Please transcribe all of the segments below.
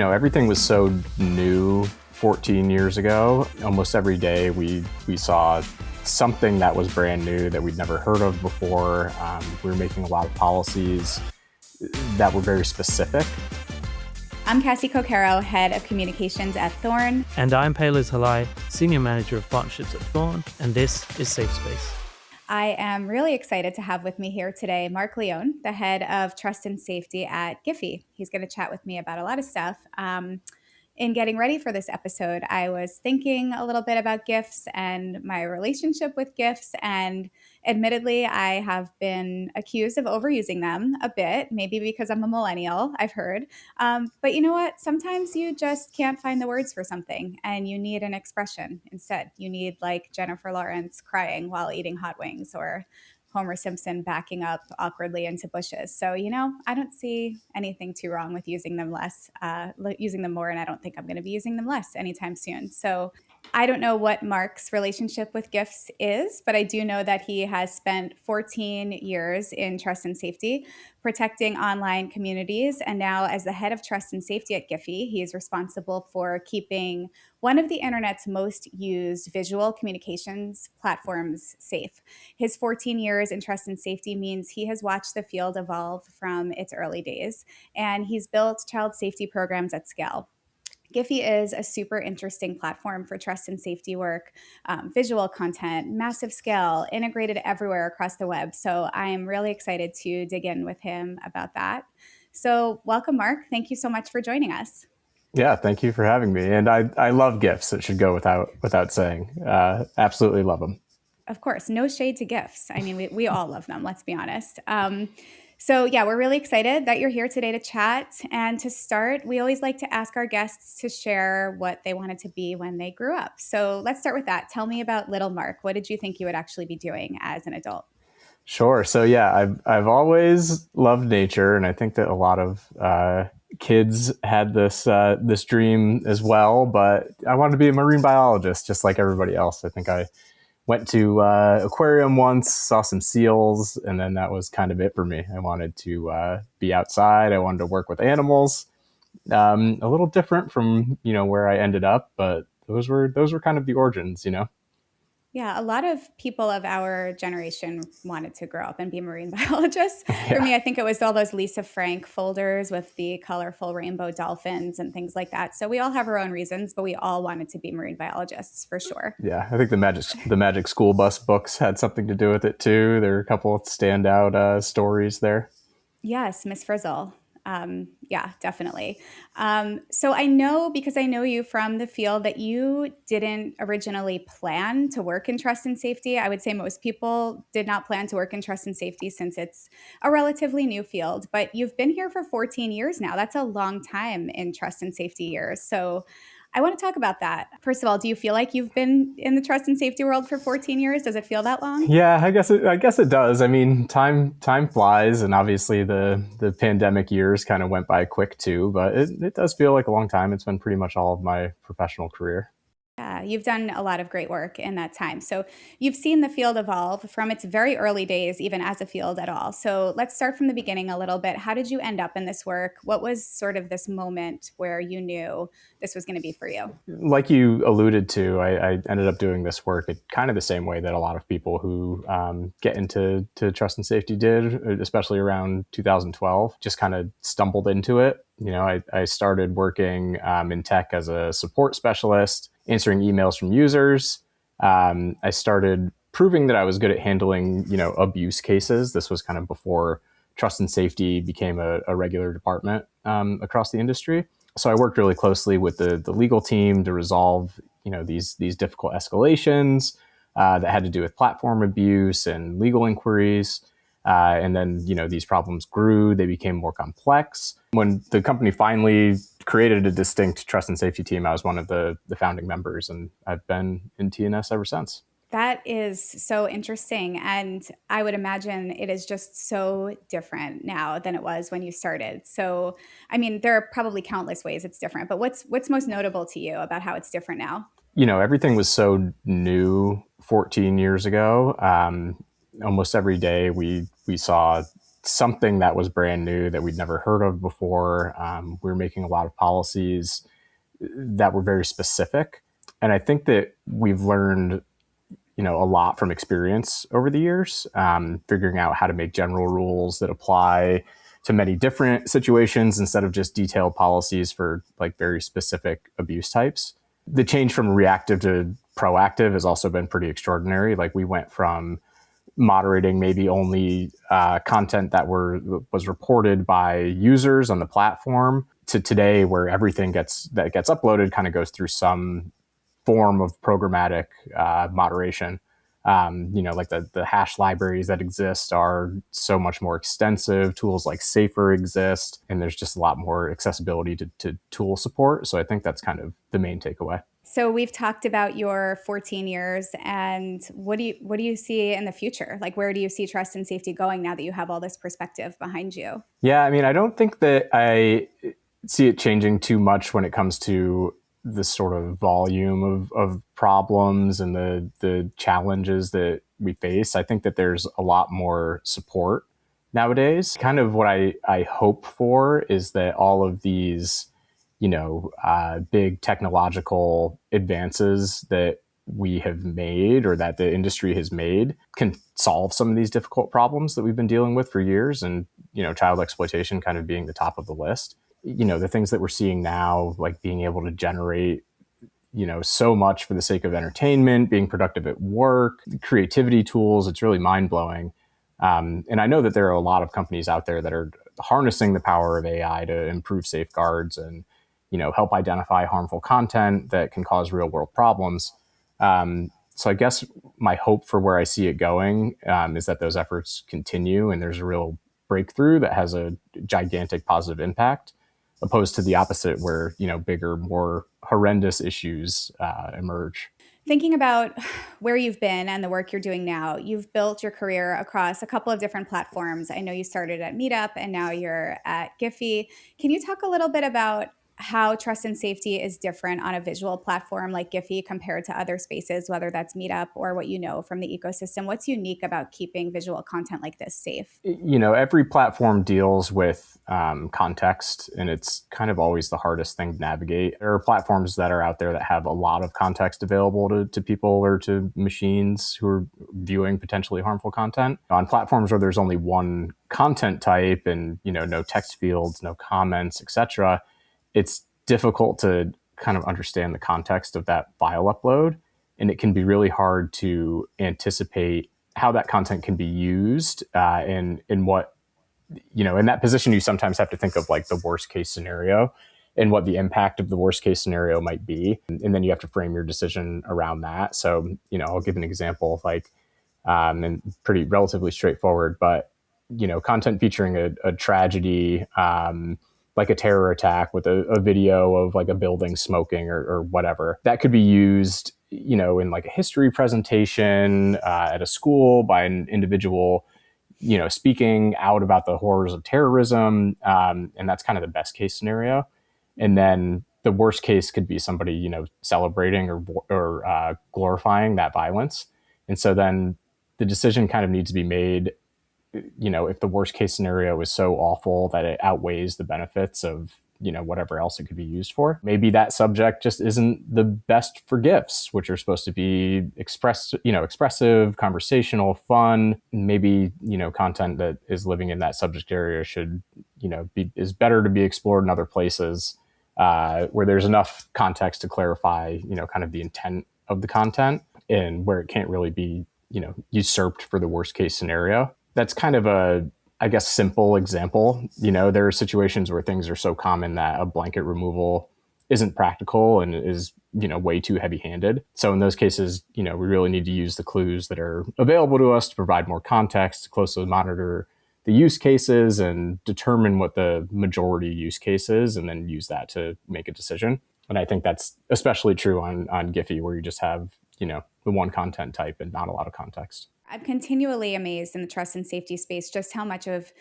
Everything was so new 14 years ago. Almost every day we saw something that was brand new that we'd never heard of before. We were making a lot of policies that were very specific. I'm Cassie Cocaro, Head of Communications at Thorn. And I'm Payluz Halai, Senior Manager of Partnerships at Thorn, and this is Safe Space. I am really excited to have with me here today Marc Leone, the Head of Trust and Safety at Giphy. He's going to chat with me about a lot of stuff. In getting ready for this episode, I was thinking a little bit about GIFs and my relationship with GIFs, and admittedly, I have been accused of overusing them a bit, maybe because I'm a millennial, I've heard. But you know what? Sometimes you just can't find the words for something, and you need an expression instead. You need like Jennifer Lawrence crying while eating hot wings, or Homer Simpson backing up awkwardly into bushes. So, I don't see anything too wrong with using them using them more, and I don't think I'm going to be using them less anytime soon. So I don't know what Marc's relationship with GIFs is, but I do know that he has spent 14 years in trust and safety, protecting online communities. And now, as the head of trust and safety at Giphy, he is responsible for keeping one of the internet's most used visual communications platforms safe. His 14 years in trust and safety means he has watched the field evolve from its early days, and he's built child safety programs at scale. Giphy is a super interesting platform for trust and safety work, visual content, massive scale, integrated everywhere across the web. So I'm really excited to dig in with him about that. So welcome, Marc. Thank you so much for joining us. Yeah, thank you for having me. And I love GIFs. It should go without saying. Absolutely love them. Of course, no shade to GIFs. I mean, we all love them, let's be honest. So yeah, we're really excited that you're here today to chat. And to start, we always like to ask our guests to share what they wanted to be when they grew up. So let's start with that. Tell me about little Marc. What did you think you would actually be doing as an adult? Sure. So yeah, I've always loved nature, and I think that a lot of kids had this dream as well. But I wanted to be a marine biologist, just like everybody else. I think I went to aquarium once, saw some seals, and then that was kind of it for me. I wanted to be outside. I wanted to work with animals. A little different from where I ended up, but those were kind of the origins. Yeah, a lot of people of our generation wanted to grow up and be marine biologists. Yeah. For me, I think it was all those Lisa Frank folders with the colorful rainbow dolphins and things like that. So we all have our own reasons, but we all wanted to be marine biologists for sure. Yeah, I think the Magic School Bus books had something to do with it too. There are a couple of standout stories there. Yes, Miss Frizzle. Yeah, definitely. So I know, because I know you from the field, that you didn't originally plan to work in trust and safety. I would say most people did not plan to work in trust and safety since it's a relatively new field, but you've been here for 14 years now. That's a long time in trust and safety years. So I want to talk about that. First of all, do you feel like you've been in the trust and safety world for 14 years? Does it feel that long? Yeah, I guess it does. I mean, time flies, and obviously the pandemic years kind of went by quick too, but it does feel like a long time. It's been pretty much all of my professional career. Yeah, you've done a lot of great work in that time. So you've seen the field evolve from its very early days, even as a field at all. So let's start from the beginning a little bit. How did you end up in this work? What was sort of this moment where you knew this was going to be for you? Like you alluded to, I ended up doing this work kind of the same way that a lot of people who get into trust and safety did, especially around 2012, just kind of stumbled into it. I started working in tech as a support specialist, answering emails from users. I started proving that I was good at handling, abuse cases. This was kind of before trust and safety became a regular department across the industry. So I worked really closely with the legal team to resolve, these difficult escalations that had to do with platform abuse and legal inquiries. And then, these problems grew. They became more complex. When the company finally created a distinct trust and safety team, I was one of the founding members, and I've been in TNS ever since. That is so interesting. And I would imagine it is just so different now than it was when you started. So, I mean, there are probably countless ways it's different, but what's most notable to you about how it's different now? Everything was so new 14 years ago. Almost every day we saw something that was brand new that we'd never heard of before. We were making a lot of policies that were very specific. And I think that we've learned, a lot from experience over the years, figuring out how to make general rules that apply to many different situations instead of just detailed policies for like very specific abuse types. The change from reactive to proactive has also been pretty extraordinary. Like we went from moderating maybe only content that was reported by users on the platform to today where everything that gets uploaded kind of goes through some form of programmatic moderation. Like the hash libraries that exist are so much more extensive. Tools like Safer exist, and there's just a lot more accessibility to tool support. So I think that's kind of the main takeaway. So we've talked about your 14 years, and what do you see in the future? Like, where do you see trust and safety going now that you have all this perspective behind you? Yeah, I mean, I don't think that I see it changing too much when it comes to the sort of volume of problems and the challenges that we face. I think that there's a lot more support nowadays. Kind of what I hope for is that all of these, big technological advances that we have made or that the industry has made can solve some of these difficult problems that we've been dealing with for years. And, child exploitation kind of being the top of the list. The things that we're seeing now, like being able to generate, so much for the sake of entertainment, being productive at work, creativity tools, it's really mind blowing. And I know that there are a lot of companies out there that are harnessing the power of AI to improve safeguards and, help identify harmful content that can cause real world problems. So I guess my hope for where I see it going is that those efforts continue and there's a real breakthrough that has a gigantic positive impact, opposed to the opposite where, bigger, more horrendous issues emerge. Thinking about where you've been and the work you're doing now, you've built your career across a couple of different platforms. I know you started at Meetup and now you're at Giphy. Can you talk a little bit about how trust and safety is different on a visual platform like Giphy compared to other spaces, whether that's Meetup or what you know from the ecosystem? What's unique about keeping visual content like this safe? Every platform deals with context, and it's kind of always the hardest thing to navigate. There are platforms that are out there that have a lot of context available to people or to machines who are viewing potentially harmful content. On platforms where there's only one content type and, no text fields, no comments, etc., it's difficult to kind of understand the context of that file upload. And it can be really hard to anticipate how that content can be used and in what, in that position, you sometimes have to think of like the worst case scenario and what the impact of the worst case scenario might be. And then you have to frame your decision around that. So, I'll give an example, like, and pretty relatively straightforward, but, content featuring a tragedy, like a terror attack with a video of like a building smoking or whatever, that could be used, in like a history presentation at a school by an individual, speaking out about the horrors of terrorism. And that's kind of the best case scenario. And then the worst case could be somebody, celebrating or glorifying that violence. And so then the decision kind of needs to be made, if the worst case scenario is so awful that it outweighs the benefits of, whatever else it could be used for. Maybe that subject just isn't the best for GIFs, which are supposed to be expressive, conversational, fun. Maybe, content that is living in that subject area should, is better to be explored in other places where there's enough context to clarify, kind of the intent of the content and where it can't really be, usurped for the worst case scenario. That's kind of a, I guess, simple example. There are situations where things are so common that a blanket removal isn't practical and is, way too heavy-handed. So in those cases, we really need to use the clues that are available to us to provide more context, to closely monitor the use cases and determine what the majority use case is, and then use that to make a decision. And I think that's especially true on Giphy, where you just have, the one content type and not a lot of context. I'm continually amazed in the trust and safety space just how much of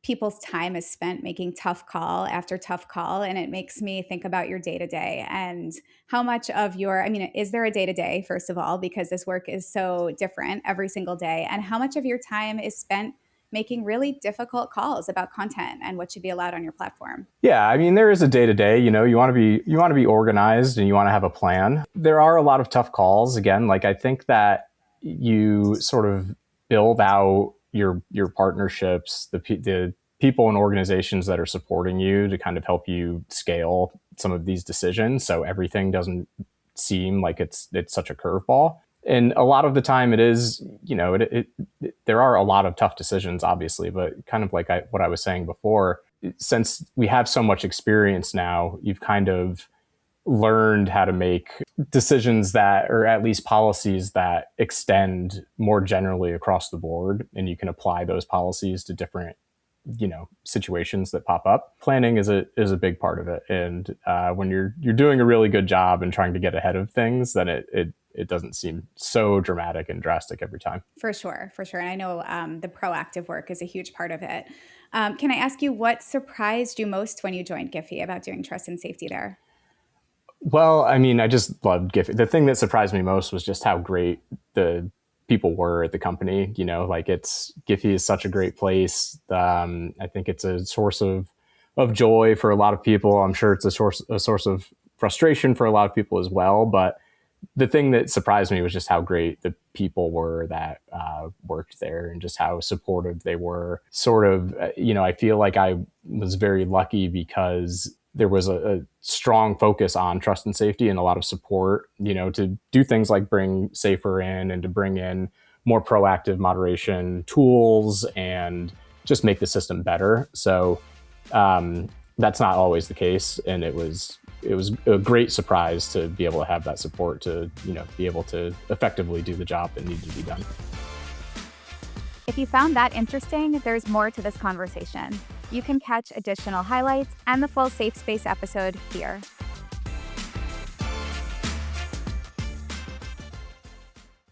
people's time is spent making tough call after tough call. And it makes me think about your day to day and how much of is there a day to day, first of all, because this work is so different every single day? And how much of your time is spent making really difficult calls about content and what should be allowed on your platform? Yeah, I mean, there is a day-to-day, you want to be organized and you want to have a plan. There are a lot of tough calls. Again, like I think that you sort of build out your partnerships, the people and organizations that are supporting you to kind of help you scale some of these decisions, so everything doesn't seem like it's such a curveball. And a lot of the time it is, there are a lot of tough decisions, obviously, but kind of like what I was saying before, since we have so much experience now, you've kind of learned how to make decisions that, or at least policies that extend more generally across the board, and you can apply those policies to different situations that pop up. Planning is a big part of it, and when you're doing a really good job and trying to get ahead of things, then it doesn't seem so dramatic and drastic every time. For sure. And I know the proactive work is a huge part of it. Can I ask you what surprised you most when you joined Giphy about doing trust and safety there? Well, I mean, I just loved Giphy. The thing that surprised me most was just how great the people were at the company. Like Giphy is such a great place. I think it's a source of joy for a lot of people. I'm sure it's a source of frustration for a lot of people as well. But the thing that surprised me was just how great the people were that worked there, and just how supportive they were. Sort of, I feel like I was very lucky because there was a strong focus on trust and safety and a lot of support, to do things like bring Safer in and to bring in more proactive moderation tools and just make the system better. So that's not always the case. And it was a great surprise to be able to have that support to, be able to effectively do the job that needed to be done. If you found that interesting, there's more to this conversation. You can catch additional highlights and the full Safe Space episode here.